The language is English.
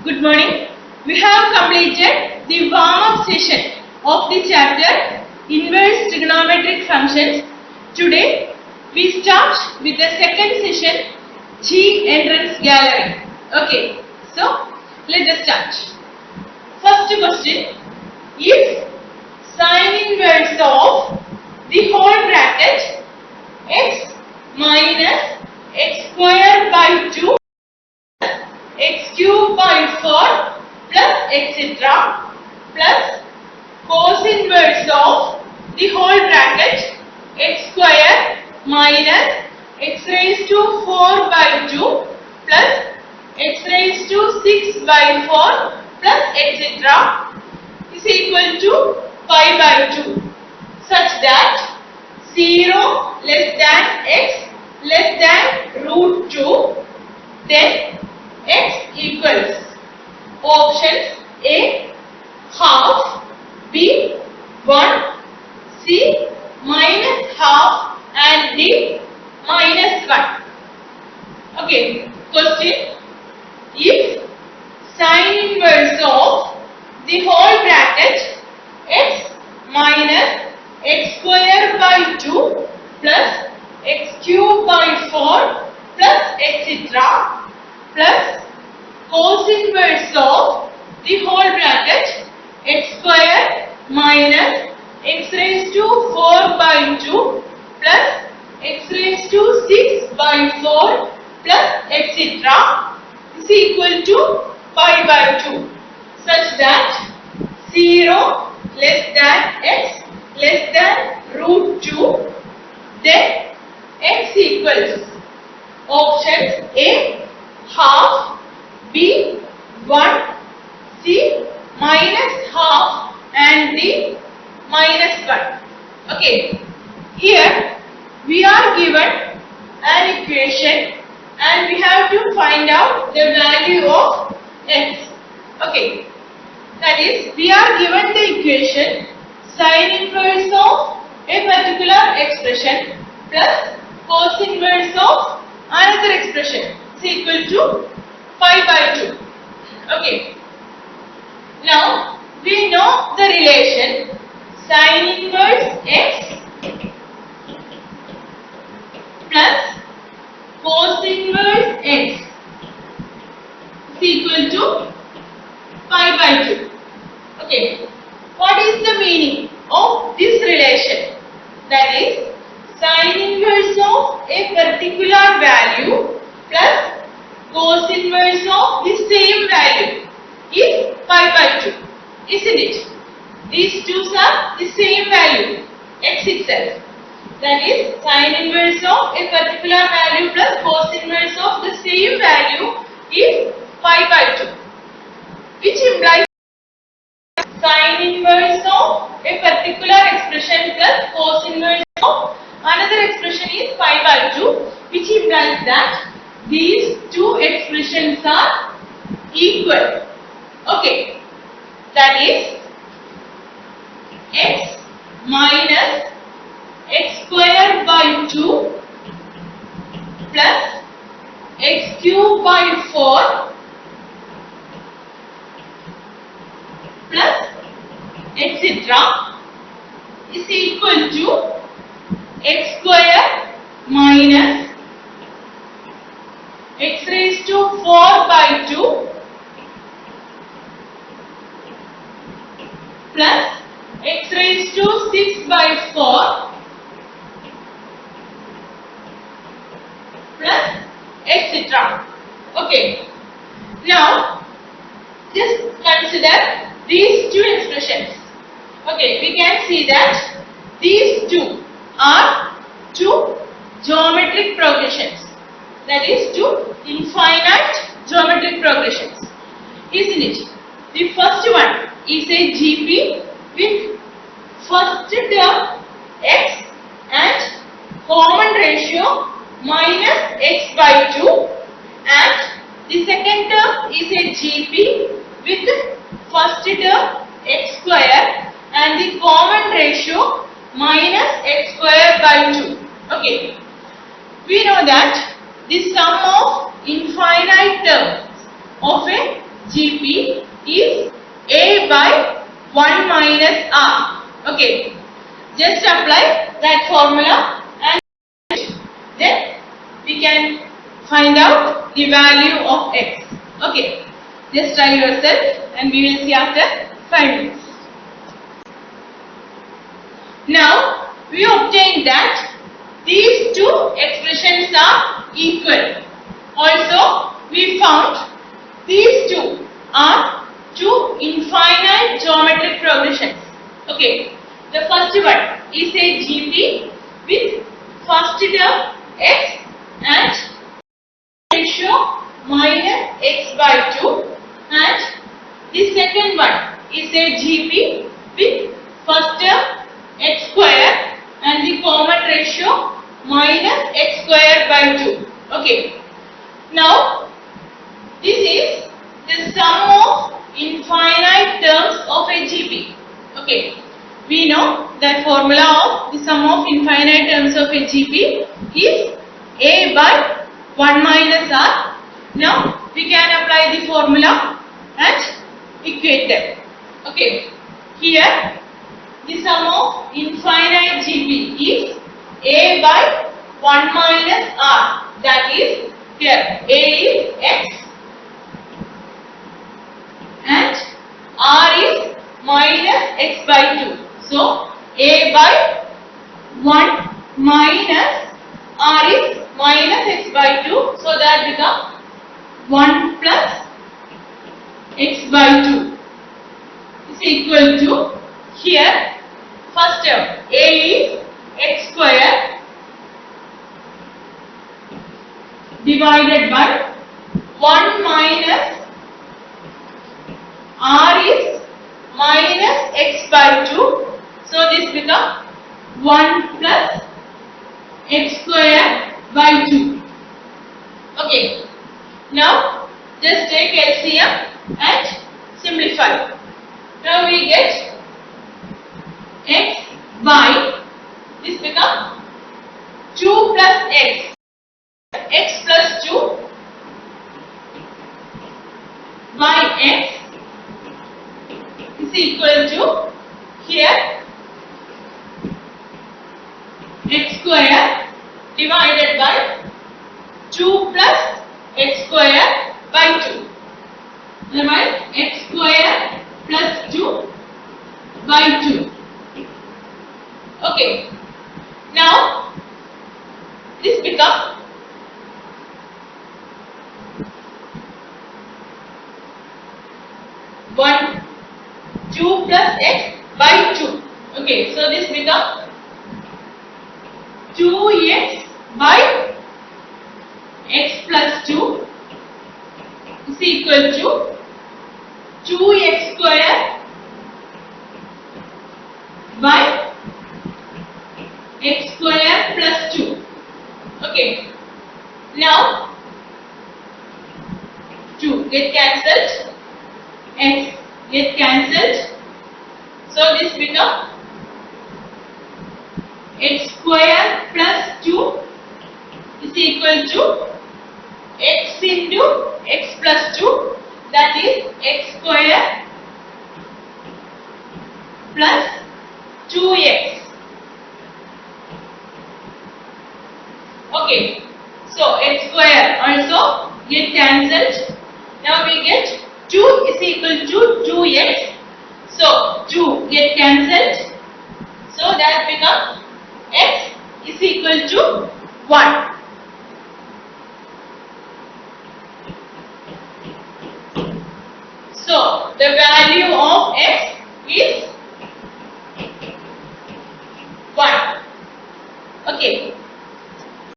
Good morning. We have completed the warm-up session of the chapter Inverse Trigonometric Functions. Today we start with the second session, G Entrance Gallery. Okay, so let us start. First question: if sine inverse of the whole bracket x minus x square by 2 x cube by 4 plus etc. plus cos inverse of the whole bracket x square minus x raised to 4 by 2 plus x raised to 6 by 4 plus etc. is equal to pi by 2 such that 0 less than x less than root 2, then x equals options A half, B 1, C minus half and D minus 1. Okay, question: if sine inverse of the whole bracket x minus x square by 2 plus x cube by 4 plus etc. plus cos inverse of the whole bracket x square minus x raised to 4 by 2 plus x raised to 6 by 4 plus etc. is equal to pi by 2 such that 0 less than x less than root 2, then x equals options A half, B 1, C minus half and D minus 1. Okay, here we are given an equation and we have to find out the value of x. Okay, that is, we are given the equation sine inverse of a particular expression plus cos inverse of another expression is equal to pi by 2. Okay. Now we know the relation sine inverse x plus cos inverse x is equal to pi by 2. Okay. What is the meaning of this relation? That is, sine inverse of a particular value plus cos inverse of the same value is pi by 2, isn't it? These two are the same value, x itself. That is, sine inverse of a particular value plus cos inverse of the same value is pi by 2, which implies sine inverse of a particular expression plus cos inverse of another expression is pi by 2, which implies that these two expressions are equal. Okay, that is x minus x square by 2 plus x cube by 4 plus etc. is equal to x square minus x raised to 4 by 2 plus x raised to 6 by 4 plus etc. Okay. Now just consider these two expressions. Okay, we can see that these two are two geometric progressions. That is, two infinite geometric progressions, isn't it? The first one is a GP with first term x and common ratio minus x by 2, and the second term is a GP with first term x square and the common ratio minus x square by 2. Okay, we know that the sum of infinite terms of a GP is A by 1 minus R. Okay, just apply that formula and then we can find out the value of X. Okay, just try yourself and we will see after 5 minutes. Now we obtained that these two expressions are equal. Also we found these two are two infinite geometric progressions. Okay, the first one is a GP with first term X and ratio minus X by 2, and the second one is a GP with first term X square and the common ratio minus X square by 2. Okay, now this is the sum of infinite terms of a GP. Okay, we know that formula of the sum of infinite terms of a GP is A by 1 minus R. Now we can apply the formula and equate them. Okay, here the sum of infinite GP is A by 1 minus R. That is, here A is X and R is minus X by 2. So A by 1 minus R is minus X by 2. So that becomes 1 plus X by 2 is equal to, here first term A is X square divided by 1 minus R is minus X by 2. So this becomes 1 plus X square by 2. Okay, now just take LCM and simplify. Now we get X by, this becomes 2 plus X, X plus 2 by X is equal to, here X square divided by 2 plus X square by 2. Otherwise X square plus 2 by 2. Okay, now this becomes 2 plus X by 2. Okay, so this becomes 2x by X plus 2 is equal to 2x square by X square plus 2. Okay, now 2 get cancelled, X get cancelled, so this becomes X square plus 2 is equal to X into X plus 2, that is X square plus 2x. Okay, so X square also get cancelled. Now we get 2 is equal to 2x. So 2 get cancelled. So that becomes X is equal to 1. So the value of X